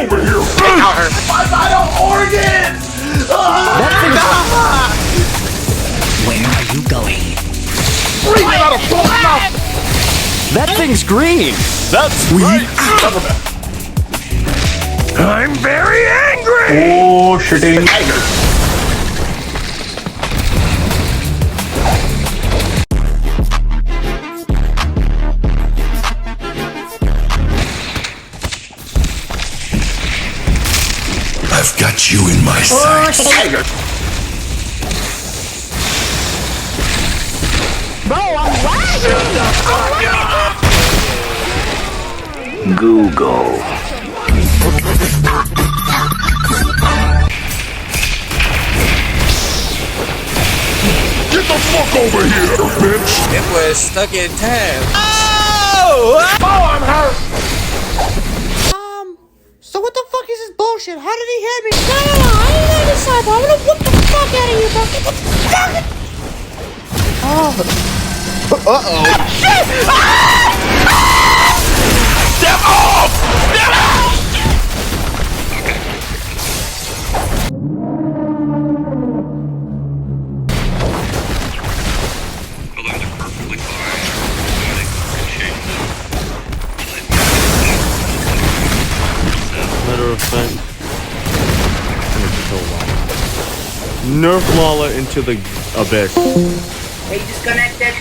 over here! Take out her. My vital organs! Where are you going? Breathing out of both mouths! That thing's green. That's right! I'm very angry! Oh, shitting. Tiger! I've got you in my sights. Tiger! Bro, I'm lagging! Google. Get the fuck over here, bitch! It was stuck in time. Oh, I'm hurt! So what the fuck is this bullshit? How did he hit me? No, I ain't on this side, bro. I'm gonna whoop the fuck out of you, bro. Get the fuck out. Uh-oh. Shit! Step off! Step off! Matter of fact, nerf Lala into the abyss. Are you disconnected?